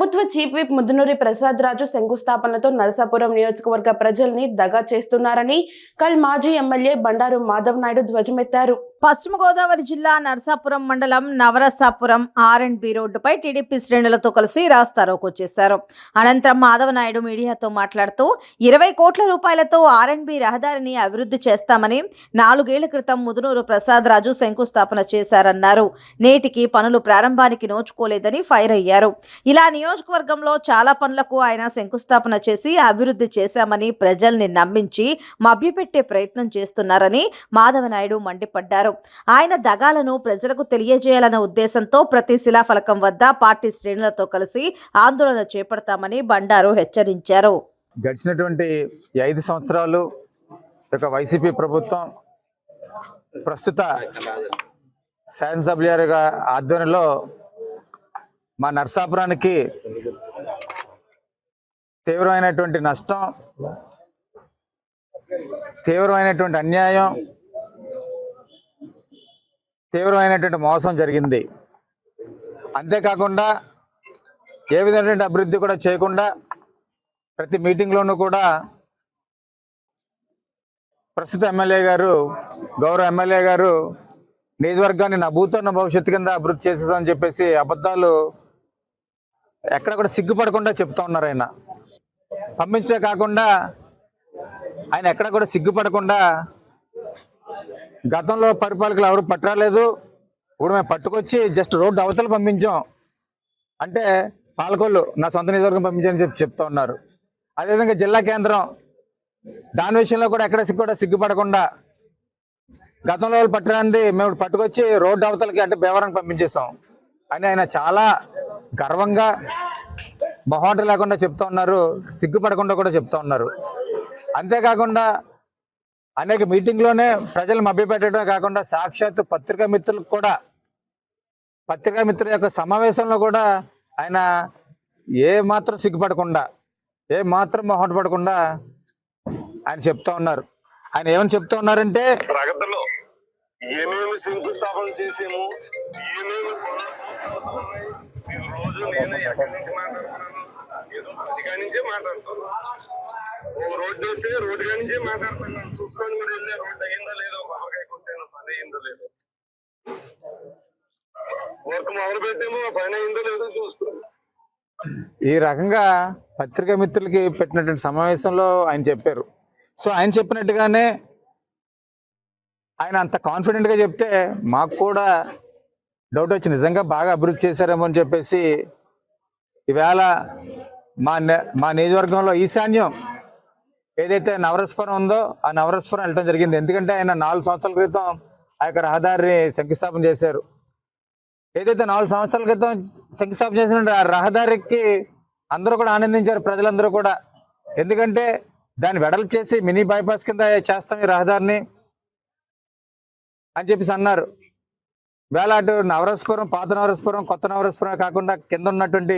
ప్రభుత్వ chief whip Mudunuri Prasad రాజు శంకుస్థాపనతో నరసాపురం నియోజకవర్గ ప్రజల్ని దగా చేస్తున్నారని మాజీ ఎమ్మెల్యే బండారు మాధవ్ నాయుడు ధ్వజమెత్తారు. పశ్చిమ గోదావరి జిల్లా నరసాపురం మండలం నవరసాపురం R&B రోడ్డుపై టీడీపీ శ్రేణులతో కలిసి రాస్తారోకో చేశారు. అనంతరం మాధవ్ నాయుడు మీడియాతో మాట్లాడుతూ 20 కోట్ల రూపాయలతో R&B రహదారిని అభివృద్ధి చేస్తామని 4 ఏళ్ల క్రితం ముదునూరు ప్రసాద్ రాజు శంకుస్థాపన చేశారన్నారు. నేటికి పనులు ప్రారంభానికి నోచుకోలేదని ఫైర్ అయ్యారు. ఇలా నియోజకవర్గంలో చాలా పనులకు ఆయన శంకుస్థాపన చేసి అభివృద్ధి చేశామని ప్రజల్ని నమ్మించి మభ్యపెట్టే ప్రయత్నం చేస్తున్నారని మాధవ నాయుడు మండిపడ్డారు. ఆయన దగాలను ప్రజలకు తెలియజేయాలన్న ఉద్దేశంతో ప్రతి శిలాఫలకం వద్ద పార్టీ శ్రేణులతో కలిసి ఆందోళన చేపడతామని బండారు హెచ్చరించారు. గడిచినటువంటి 5 సంవత్సరాలు వైసీపీ ప్రభుత్వం ప్రస్తుత శాసనసభ్యుల ఆధ్వర్యంలో మా నరసాపురానికి తీవ్రమైనటువంటి నష్టం, తీవ్రమైనటువంటి అన్యాయం, తీవ్రమైనటువంటి మోసం జరిగింది. అంతేకాకుండా ఏ విధమైనటువంటి అభివృద్ధి కూడా చేయకుండా ప్రతి మీటింగ్లోనూ కూడా ప్రస్తుత ఎమ్మెల్యే గారు, గౌరవ ఎమ్మెల్యే గారు నియోజకవర్గాన్ని నా భూతోన్న భవిష్యత్తు కింద అభివృద్ధి చేసేదని చెప్పేసి అబద్ధాలు ఎక్కడ కూడా సిగ్గుపడకుండా చెప్తా ఉన్నారు. ఆయన పంపించే కాకుండా ఆయన ఎక్కడ కూడా సిగ్గుపడకుండా గతంలో పరిపాలకులు ఎవరు పట్టరాలేదు, ఇప్పుడు మేము పట్టుకొచ్చి జస్ట్ రోడ్డు అవతల పంపించాం అంటే పాలకొల్లు నా సొంత నియోజకవర్గం పంపించని చెప్తా ఉన్నారు. అదేవిధంగా జిల్లా కేంద్రం దాని విషయంలో కూడా ఎక్కడ కూడా సిగ్గుపడకుండా గతంలో వాళ్ళు పట్టరాంది మేము పట్టుకొచ్చి రోడ్డు అవతలకి అంటే భీమవరానికి పంపించేసాం అని ఆయన చాలా గర్వంగా మొహాట లేకుండా చెప్తా ఉన్నారు, సిగ్గుపడకుండా కూడా చెప్తా ఉన్నారు. అంతేకాకుండా అనేక మీటింగ్లోనే ప్రజలు మభ్యపెట్టడమే కాకుండా సాక్షాత్తు పత్రికా మిత్రులకు కూడా, పత్రికా మిత్రుల యొక్క సమావేశంలో కూడా ఆయన ఏ మాత్రం సిగ్గుపడకుండా, ఏ మాత్రం మొహట పడకుండా ఆయన చెప్తా ఉన్నారు. ఆయన ఏమని చెప్తా ఉన్నారంటే ప్రగతిలో ఏమేమి శంకుస్థాపన చేసాము, ఏమేమి రోజు నేను ఎక్కడి నుంచి మాట్లాడుతున్నాను, ఏదో పదిగా నుంచే మాట్లాడుతాను. ఓ రోడ్డు అయితే రోడ్డు గా నుంచే మాట్లాడుతున్నాను. చూసుకొని మీరు వెళ్ళే రోడ్డు అయ్యిందో లేదో, కొబ్బరికాయ కొట్టాను పని అయ్యిందో లేదో, వర్క్ మొదలు పెట్టేమో పని అయిందో లేదో చూసుకోండి. ఈ రకంగా పత్రికా మిత్రులకి పెట్టినటువంటి సమావేశంలో ఆయన చెప్పారు. సో ఆయన చెప్పినట్టుగానే ఆయన అంత కాన్ఫిడెంట్గా చెప్తే మాకు కూడా డౌట్ వచ్చి నిజంగా బాగా అభివృద్ధి చేశారేమో అని చెప్పేసి ఈవేళ మా నియోజకవర్గంలో ఈశాన్యం ఏదైతే నవరసపురం ఉందో ఆ నవరసపురం వెళ్ళడం జరిగింది. ఎందుకంటే ఆయన 4 సంవత్సరాల క్రితం ఆ యొక్క రహదారిని శంకుస్థాపన చేశారు. ఏదైతే 4 సంవత్సరాల క్రితం శంకుస్థాపన చేసిన ఆ రహదారికి అందరూ కూడా ఆనందించారు, ప్రజలందరూ కూడా. ఎందుకంటే దాన్ని వెడల్పు చేసి మినీ బైపాస్ కింద చేస్తాం ఈ రహదారిని అని చెప్పేసి అన్నారు. వేళ అటు నవరసపురం, పాత నవరసపురం, కొత్త నవరసపురం కాకుండా కింద ఉన్నటువంటి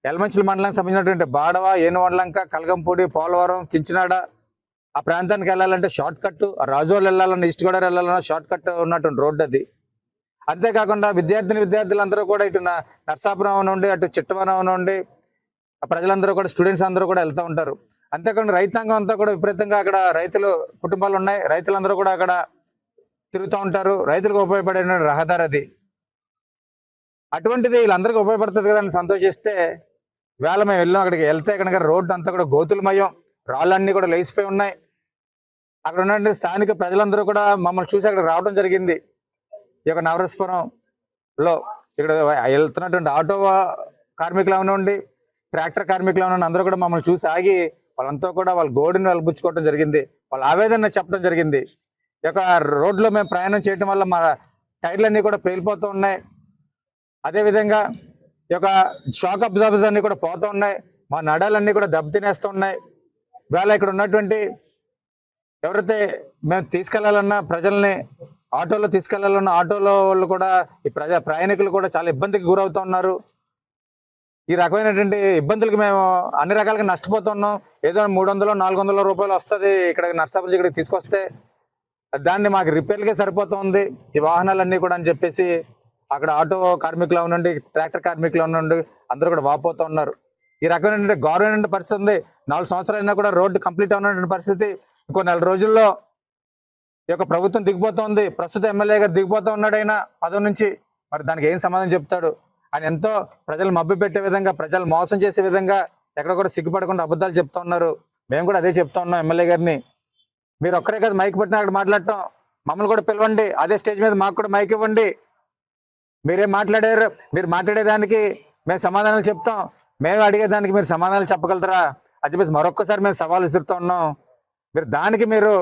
ఎలమంచిల మండలానికి సంబంధించినటువంటి బాడవ, ఏనువండ్లంక, కలగంపూడి, పోలవరం, చించినాడ ఆ ప్రాంతానికి వెళ్ళాలంటే షార్ట్ కట్, రాజోలు వెళ్ళాలన్నా, ఈస్ట్ గోదావరి వెళ్ళాలన్నా షార్ట్ కట్ ఉన్నటువంటి రోడ్డు అది. అంతేకాకుండా విద్యార్థులందరూ కూడా ఇటు నరసాపురం నుండి, అటు చిట్టవరం నుండి ప్రజలందరూ కూడా, స్టూడెంట్స్ అందరూ కూడా వెళ్తూ ఉంటారు. అంతేకాకుండా రైతాంగం అంతా కూడా విపరీతంగా అక్కడ రైతులు కుటుంబాలు ఉన్నాయి, రైతులందరూ కూడా అక్కడ తిరుగుతూ ఉంటారు. రైతులకు ఉపయోగపడే రహదారి అది. అటువంటిది వీళ్ళందరికీ ఉపయోగపడుతుంది కదా అని సంతోషిస్తే వేళ మేము వెళ్ళాం. అక్కడికి వెళ్తే కనుక రోడ్డు అంతా కూడా గోతులమయం, రాళ్ళన్నీ కూడా లేచిపోయి ఉన్నాయి. అక్కడ ఉన్నటువంటి స్థానిక ప్రజలందరూ కూడా మమ్మల్ని చూసి అక్కడ రావడం జరిగింది. ఈ యొక్క నవరసపురంలో ఇక్కడ వెళ్తున్నటువంటి ఆటో కార్మికులు అవనండి, ట్రాక్టర్ కార్మికులు అవనండి, అందరూ కూడా మమ్మల్ని చూసి ఆగి వాళ్ళంతా కూడా వాళ్ళ గోడుని వెలిపుచ్చుకోవడం జరిగింది, వాళ్ళ ఆవేదన చెప్పడం జరిగింది. ఈ యొక్క రోడ్లో మేము ప్రయాణం చేయడం వల్ల మా టైర్లన్నీ కూడా పేలిపోతూ ఉన్నాయి. అదేవిధంగా ఈ యొక్క షాక్ అబ్జార్బర్స్ అన్నీ కూడా పోతూ ఉన్నాయి, మా నడాలన్నీ కూడా దెబ్బతినేస్తూ ఉన్నాయి. వేళ ఇక్కడ ఉన్నటువంటి ఎవరైతే మేము తీసుకెళ్లాలన్నా, ప్రజల్ని ఆటోలో తీసుకెళ్లాలన్నా ఆటోలో వాళ్ళు కూడా, ఈ ప్రయాణికులు కూడా చాలా ఇబ్బందికి గురవుతూ ఉన్నారు. ఈ రకమైనటువంటి ఇబ్బందులకి మేము అన్ని రకాలుగా నష్టపోతున్నాం. ఏదో 300-400 రూపాయలు వస్తుంది ఇక్కడ నర్సాపురం ఇక్కడికి తీసుకొస్తే, దాన్ని మాకు రిపేర్లకే సరిపోతుంది ఈ వాహనాలన్నీ కూడా అని చెప్పేసి అక్కడ ఆటో కార్మికులు అవునండి, ట్రాక్టర్ కార్మికులు అవునండి, అందరూ కూడా వాపోతూ ఉన్నారు. ఈ రకమైన గవర్నమెంట్ పరిస్థితి ఉంది. 4 సంవత్సరాలైనా కూడా రోడ్డు కంప్లీట్ అవునటువంటి పరిస్థితి. ఇంకో 4 రోజుల్లో ఈ యొక్క ప్రభుత్వం దిగిపోతుంది. ప్రస్తుత ఎమ్మెల్యే గారు దిగిపోతూ ఉన్నాడు ఆయన పదవి నుంచి. మరి దానికి ఏం సమాధానం చెప్తాడు? ఆయన ఎంతో ప్రజలు మభ్య పెట్టే విధంగా, ప్రజలు మోసం చేసే విధంగా ఎక్కడ కూడా సిగ్గుపడకుండా అబద్ధాలు చెప్తా ఉన్నారు. మేము కూడా అదే చెప్తా ఉన్నాం ఎమ్మెల్యే గారిని. మీరు ఒక్కరే కదా మైక్ పెట్టినా అక్కడ మాట్లాడటం, మమ్మల్ని కూడా పిలవండి, అదే స్టేజ్ మీద మాకు కూడా మైక్ ఇవ్వండి. మీరేం మాట్లాడారు? మీరు మాట్లాడేదానికి మేము సమాధానాలు చెప్తాం, మేము అడిగేదానికి మీరు సమాధానాలు చెప్పగలుగుతారా అని చెప్పేసి మరొక్కసారి మేము సవాల్ విసురుతూ ఉన్నాం. మీరు దానికి మీరు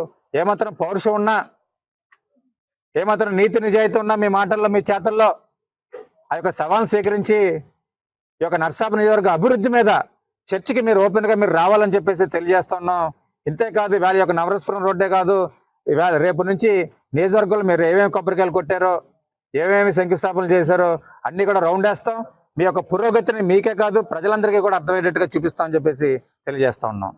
ఏమాత్రం పౌరుషం ఉన్నా, ఏమాత్రం నీతి నిజాయితీ ఉన్నా మీ మాటల్లో, మీ చేతల్లో ఆ యొక్క సవాల్ స్వీకరించి ఈ యొక్క నర్సాపురం నియోజకవర్గ అభివృద్ధి మీద చర్చకి మీరు ఓపెన్గా మీరు రావాలని చెప్పేసి తెలియజేస్తున్నాం. ఇంతేకాదు ఇవాళ యొక్క నవరసపురం రోడ్డే కాదు, ఇవాళ రేపు నుంచి నియోజకవర్గంలో మీరు ఏమేమి కొబ్బరికాయలు కొట్టారో, ఏమేమి శంకుస్థాపనలు చేశారో అన్నీ కూడా రౌండ్ వేస్తాం. మీ యొక్క పురోగతిని మీకే కాదు ప్రజలందరికీ కూడా అర్థమయ్యేటట్టుగా చూపిస్తామని చెప్పేసి తెలియజేస్తా ఉన్నాం.